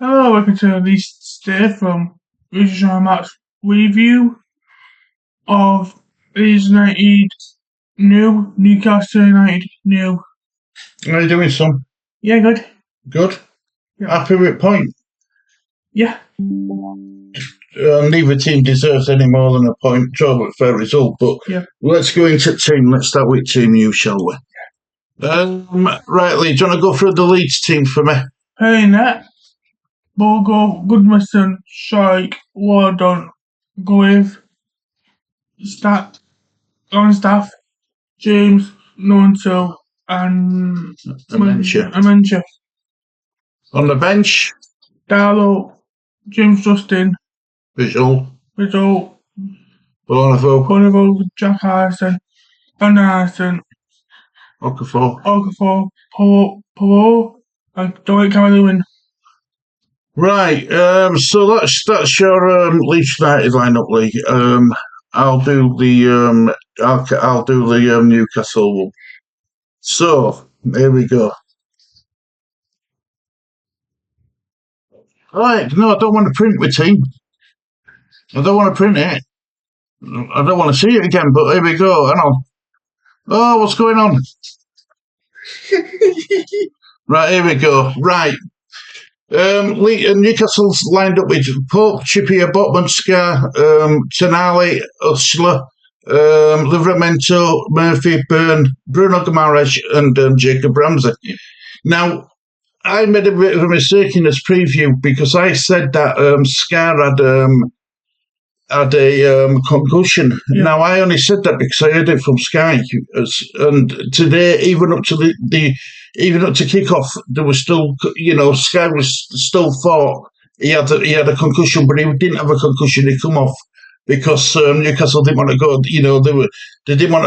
Hello, welcome to the Leeds today from regional match review of Leeds United Newcastle United new. How are you doing, son? Yeah, good. Good? Yeah. Happy with point? Yeah. Neither team deserves any more than a point. Total fair result, but Yeah. let's go into team. Let's start with team you, shall we? Right, Lee, do you want to go through the Leeds team for me? Hey, Net, Bogo, Goodmanson, Strike, Wardon, Goive, Longstaff, James, Nonso, and Amencia. On the bench, Darlow, James Justin, Visual, Bonivo, Jack Harrison, Van Harrison, Okafor, Polo, and Dwight Calvert-Lewin. Right, so that's your Leeds United lineup, Lee. I'll do the I'll do the Newcastle one. So here we go. Right, no, I don't want to print my team. I don't want to print it. I don't want to see it again, but here we go. Hang on. Oh, what's going on? Right, here we go. Right. Newcastle's lined up with Pope, Trippier, Botman, Scar, Tonali, Osler, Livramento, Murphy, Byrne, Bruno Guimaraes, and Jacob Ramsey. Now, I made a bit of a mistake in this preview because I said that Scar had a concussion. Yeah. Now, I only said that because I heard it from Sky, and today, even up to kick-off, there was still, Sky was still thought he had a concussion, but he didn't have a concussion. He come off because Newcastle didn't want to go. They didn't want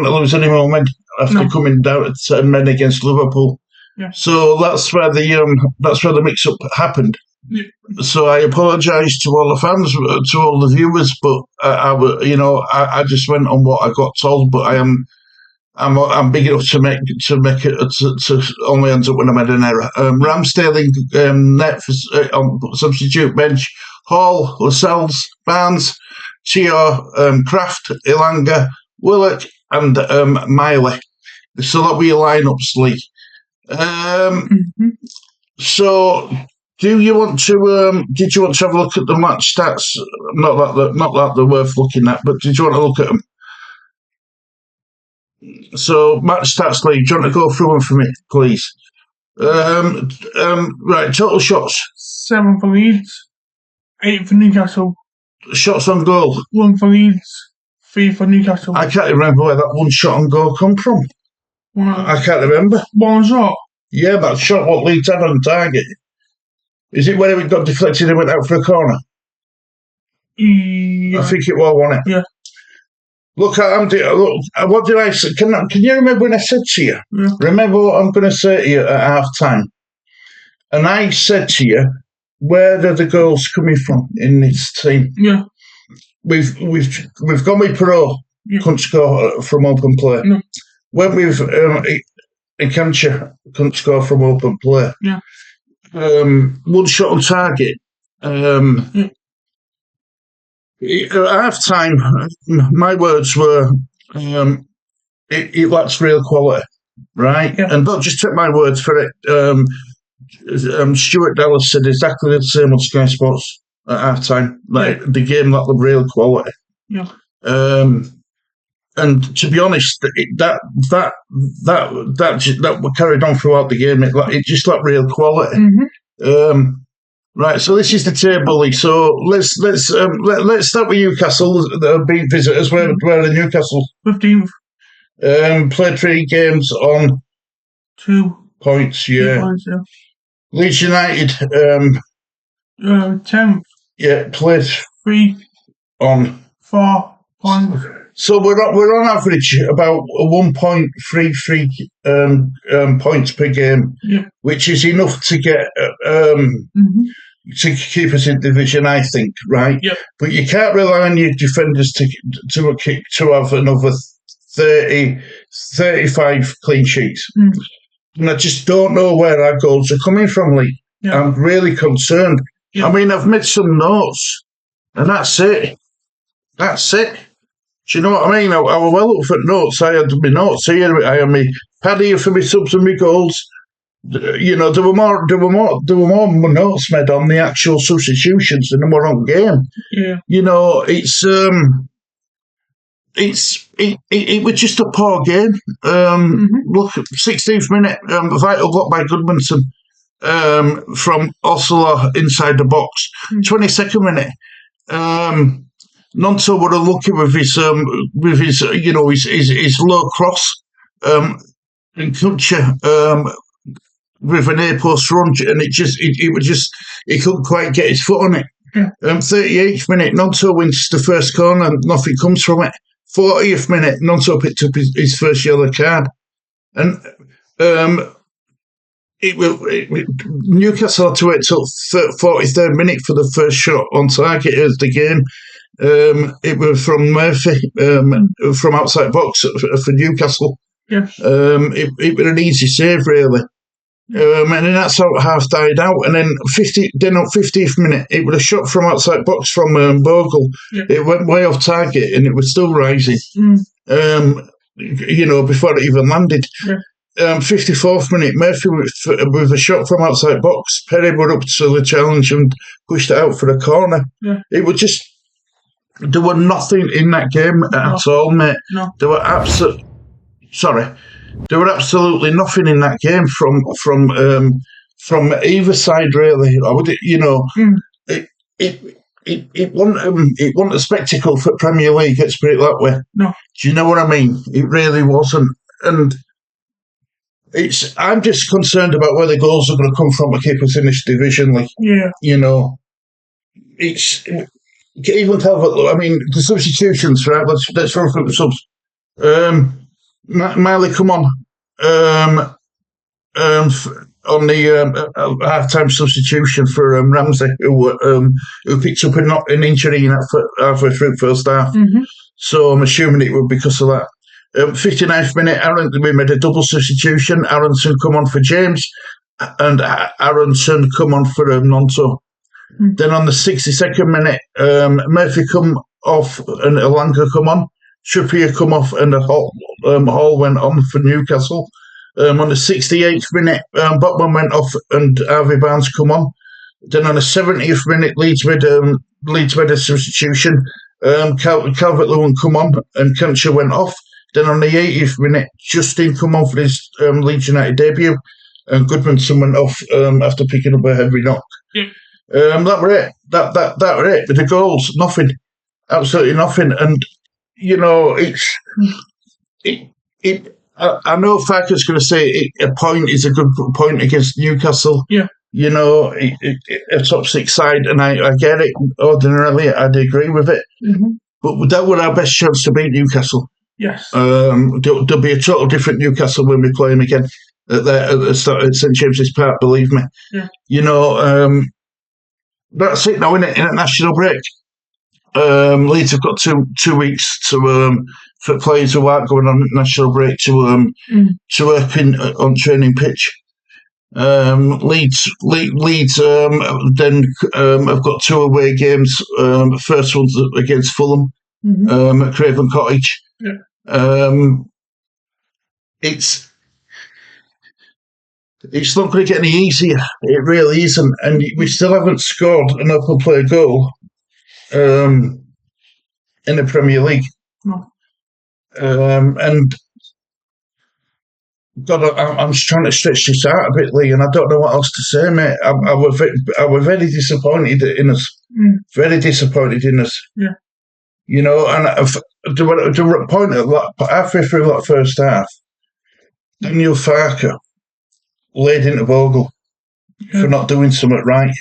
to lose any more men after coming down at 10 men against Liverpool. Yeah. So that's where the mix-up happened. Yeah. So I apologise to all the fans, to all the viewers, but I just went on what I got told. But I'm big enough to make it to only end up when I made an error. Ramsdale net on substitute bench. Hall, Lascelles, Barnes, Tio, Kraft, Ilanga, Willock, and Miley. So that'll be your lineups, Lee. So. Did you want to have a look at the match stats? Not that they're worth looking at, but did you want to look at them? So match stats, Lee. Do you want to go through them for me, please? Right, total shots. 7 for Leeds, 8 for Newcastle. Shots on goal. 1 for Leeds, 3 for Newcastle. I can't remember where that one shot on goal come from. I can't remember. One shot? Yeah, that shot what Leeds had on target. Is it when it got deflected and went out for a corner? Yeah. I think it was, wasn't it? Yeah. Look, what did I say? Can you remember when I said to you? Yeah. Remember what I'm going to say to you at half-time? And I said to you, where are the goals coming from in this team? Yeah. We've gone with Pro, couldn't score from open play. No. Went with Encantia, couldn't score from open play. Yeah. One shot on target. At half time, my words were, it lacks real quality, right? Yeah. And don't just take my words for it. Stuart Dallas said exactly the same on Sky Sports at half time. Like the game lacked the real quality. Yeah. And to be honest, that carried on throughout the game. It just lacked real quality. Mm-hmm. Right, so this is the table, Lee. So let's start with Newcastle. They'll be visitors. Where are Newcastle? 15th. Played 3 games on 2 points. Yeah. 2 points, yeah. Leeds United. 10th. Yeah, played 3 on 4 points. So we're on average about 1.33 points per game, which is enough to get to keep us in division, I think, right? Yep. But you can't rely on your defenders to have another 35 clean sheets. and I just don't know where our goals are coming from, Lee. Yeah. I'm really concerned. Yeah. I mean, I've made some notes, and that's it. That's it. Do you know what I mean? I was well up for notes. I had my notes here. I had my pad here for my subs and my goals. You know, there were more notes made on the actual substitutions than there were on game. Yeah. You know, it was just a poor game. Look, 16th minute, vital block by Goodmanson from Osler inside the box. 22nd minute, Nonto would have lucky with his you know his low cross, and Kutcher with an air post run, and he couldn't quite get his foot on it. 38th minute, Nonto wins the first corner, and nothing comes from it. 40th minute, Nonto picked up his first yellow card, and Newcastle had to wait till 43rd minute for the first shot on target of the game. It was from Murphy from outside box for Newcastle. Yeah. It was an easy save, really. And then that's how half died out. And then on 50th minute, it was a shot from outside box from Bogle. Yeah. It went way off target, and it was still rising. You know, before it even landed. Yeah. 54th minute, Murphy with a shot from outside box. Perry went up to the challenge and pushed it out for the corner. Yeah. It was just, there were nothing in that game at all, mate. No. There were absolutely nothing in that game from either side, really. I would, you know, it wasn't a spectacle for Premier League. Let's put it that way. No. Do you know what I mean? It really wasn't, and I'm just concerned about where the goals are going to come from to keep us in this division. Like, Yeah. you know, it's even Calvert. I mean, the substitutions, right? Let's run through the subs. Miley, come on. On the half-time substitution for Ramsey, who picked up an injury in halfway through first half. So I'm assuming it was because of that. 59th minute, we made a double substitution. Aronson come on for James, and Aronson come on for Nonto. Then on the 62nd minute, Murphy come off and Elanga come on. Trippier come off and Hall went on for Newcastle. On the 68th minute, Botman went off and Harvey Barnes come on. Then on the 70th minute, Leeds made a substitution. Calvert-Lewin come on and Kantcher went off. Then on the 80th minute, Justin come on for his Leeds United debut, and Goodmanson went off after picking up a heavy knock. Yeah. That were it. That were it. With the goals, nothing, absolutely nothing. And you know, I know Farker's going to say a point is a good point against Newcastle. Yeah. You know, a top six side, and I get it. Ordinarily, I'd agree with it. But that was our best chance to beat Newcastle. Yes. There'll be a total different Newcastle when we play them again at St James's Park. Believe me. Yeah. You know, that's it now, isn't it? International break. Leeds have got two weeks for players who aren't going on national break to work on training pitch. Leeds then have got two away games. First one's against Fulham at Craven Cottage. Yeah. It's not going to get any easier. It really isn't, and we still haven't scored an open play goal in the Premier League. No. And God, I'm just trying to stretch this out a bit, Lee, and I don't know what else to say, mate. I was very disappointed in us. Very disappointed in us. Yeah. You know, and to a point halfway through that first half, Daniel Farker laid into Bogle for not doing something right.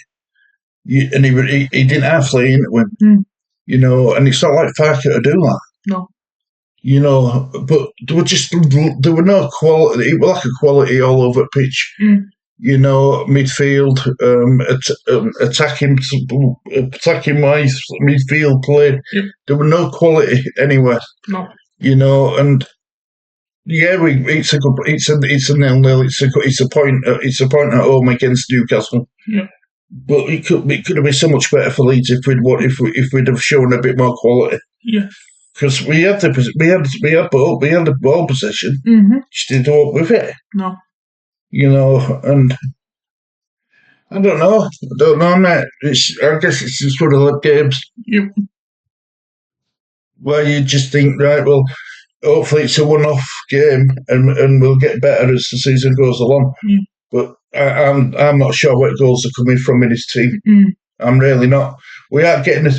And he didn't half lay into him. You know, and it's not like Farker to do that. No. You know, but there were no quality. It was like a quality all over pitch. You know, midfield, attacking wise, midfield play. There were no quality anywhere. No. You know, and Yeah, it's a 0-0. It's a point at home against Newcastle. Yeah. But it could have been so much better for Leeds if we'd have shown a bit more quality. Yeah. Because we had the ball possession, just didn't walk with it. No. And I don't know, mate. I guess it's just one of the games. Yep. Where you just think, right, well, hopefully it's a one-off game, and we'll get better as the season goes along. Yeah. But I'm not sure what goals are coming from in his team. I'm really not. We aren't getting the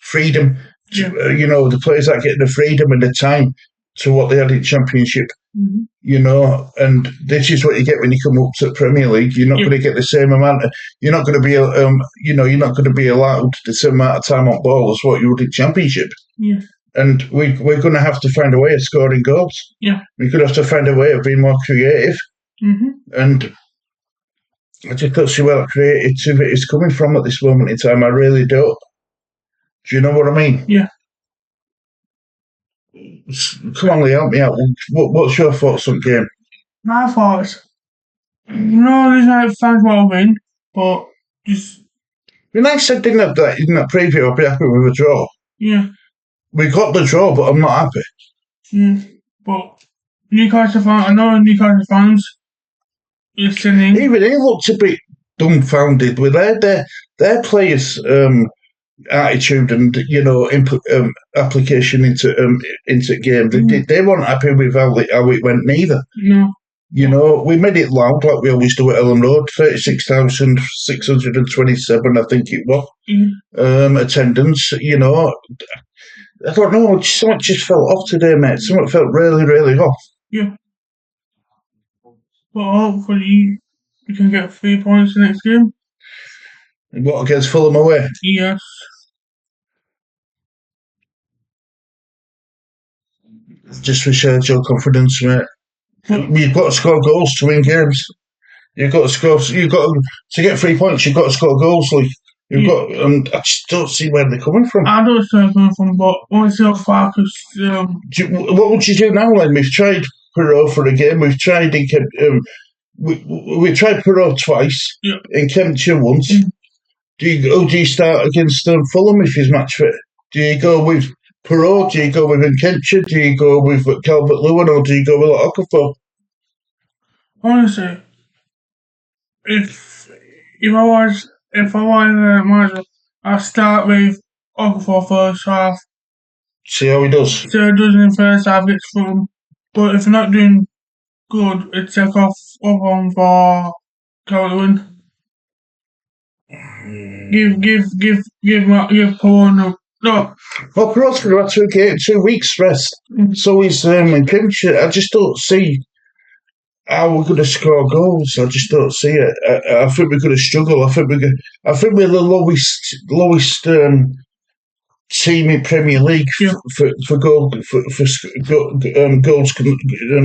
freedom. The players aren't getting the freedom and the time to what they had in Championship. And this is what you get when you come up to the Premier League. You're not going to get the same amount. You're not going to be, you're not going to be allowed the same amount of time on ball as what you would in Championship. Yeah. And we're going to have to find a way of scoring goals. Yeah. We're going to have to find a way of being more creative. And I just don't see where that creativity is coming from at this moment in time. I really don't. Do you know what I mean? Yeah. Come on, Lee, help me out. What's your thoughts on the game? My thoughts. There's no fans will win, but just. I said in that preview, I'd be happy with a draw. Yeah. We got the draw, but I'm not happy. Yeah. But Newcastle fans, I know Newcastle fans listening. Even they looked a bit dumbfounded with their players' attitude and application into the game. They weren't happy with how it went neither. No. We made it loud like we always do at Ellen Road. 36,627, I think it was. Attendance. I don't know. Something just felt off today, mate. Something felt really, really off. Yeah. But hopefully we can get 3 points the next game. What, against Fulham away? Yes. Just for shared your confidence, mate. You've got to score goals to win games. You've got to score. To get 3 points. You've got to score goals. I just don't see where they're coming from. I don't see where they're coming from, but once you're focused, what would you do now, then? We've tried Perot for a game. We've tried we tried Perot twice. Yeah. In Kempshire once. Do you start against Fulham if he's match fit? Do you go with Perot? Do you go with Nketiah? Do you go with Calvert-Lewin, or do you go with Okafor? Honestly, if I was manager, I'd start with Okafor first half. See how he does. See how he does in the first half against Fulham. But if you're not doing good, it'd take off on for Calvert-Lewin. Give Perot no. Well, Perot's going to have 2 weeks rest. So he's in Kempshire. I just don't see how we're going to score goals. I just don't see it. I think we're going to struggle. I think we're the lowest team in Premier League for goals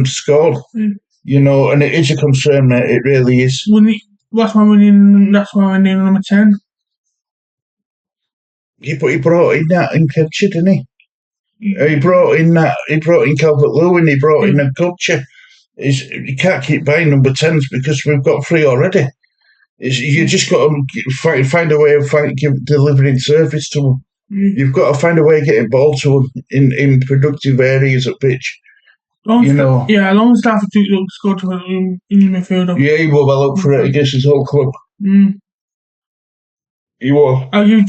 scored. And it is a concern, mate. It really is. That's why we need number 10. But he brought in that in Kempshire, didn't he? He brought in Calvert-Lewin. He brought in a culture. You can't keep buying number 10s because we've got 3 already. You just got to find a way of delivering service to them. You've got to find a way of getting ball to them in productive areas of pitch. As long as Stafford looks good in the midfield. Yeah, he will well up for it against his whole club. He will. I give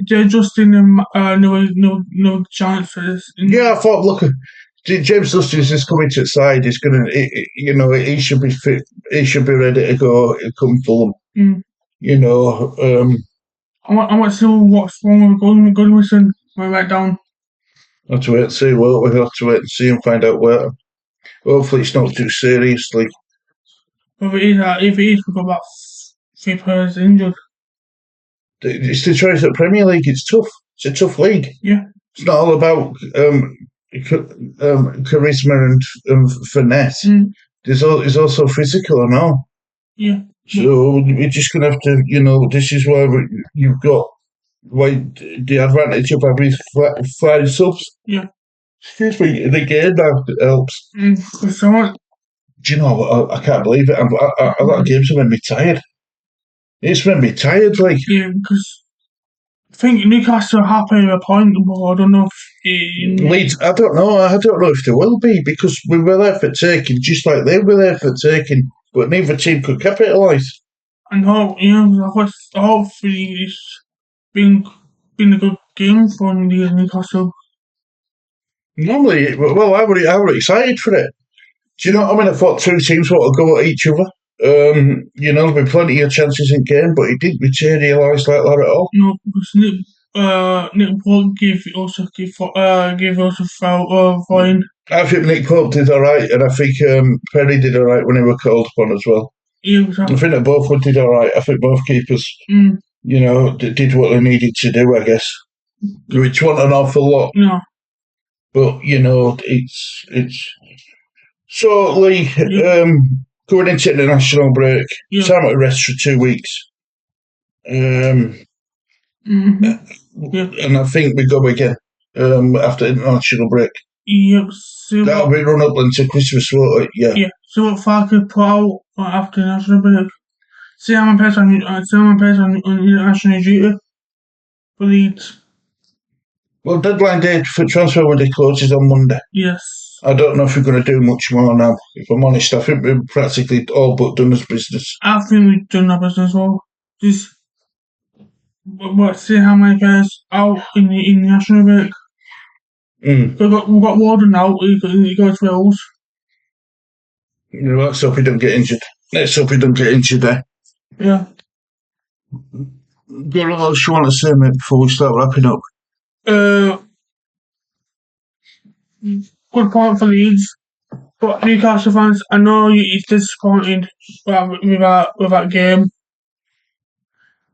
Justin no chance for this. Yeah, I thought, look, James Dustin's just coming to the side. He's gonna, he should be fit. He should be ready to go. Come Fulham. I want to see what's wrong with Goodwinson when we're down. We'll have to wait and see. We'll have to wait and see and find out where. Hopefully, it's not too seriously. If it is, we've got about 3 players injured. It's the choice at Premier League. It's tough. It's a tough league. Yeah. It's not all about charisma and finesse. There's also physical and all. Yeah. So we're just going to have to, this is why you've got the advantage of having five subs. Yeah. Excuse me, in the game now it helps. So Do you know what? I can't believe it. A lot of games have made me tired. It's made me tired, like. Yeah, because I think Newcastle are happy with a point, but I don't know if Leeds, I don't know. I don't know if they will be because we were there for taking, just like they were there for taking, but neither team could capitalise. And hopefully it's been a good game for Newcastle. Normally, well, I were excited for it. Do you know what I mean? I thought two teams want to go at each other. There'll be plenty of chances in game, but it didn't materialise like that at all. No, because Nick Pope gave us a foul fine. I think Nick Pope did all right, and I think Perry did all right when he were called upon as well. Yeah, I think that both did all right. I think both keepers, did what they needed to do, I guess. Which wasn't an awful lot. No. But, it's... So, Lee, going into international break, time to rest for 2 weeks. And I think we go again after international break. Yep. That'll be run up into Christmas, won't it? Yeah. Yeah. See what Farker put out after international break. See how many players on international duty for Leeds. Well, deadline date for transfer window closes on Monday. Yes. I don't know if we're going to do much more now. If I'm honest, I think we're practically all but done as business. I think we've done our business well. Just see how many players out in the national break. We've got Warden out. He goes Wales. Let's hope he don't get injured. There. Yeah. What else you want to say, mate, before we start wrapping up? Good point for Leeds. But Newcastle fans, I know you're disappointed with that game.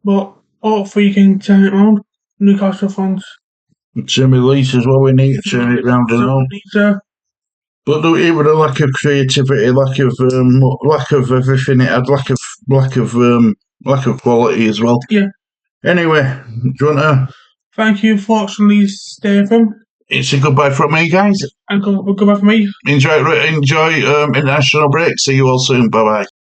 But hopefully you can turn it around, Newcastle fans. Same with Leeds as well, we need to turn it round and all. But even a lack of creativity, lack of everything, it had lack of quality as well. Yeah. Anyway, do you want to? Thank you for watching, Stephen. It's a goodbye from me, guys. And goodbye from me. Enjoy international break. See you all soon. Bye bye.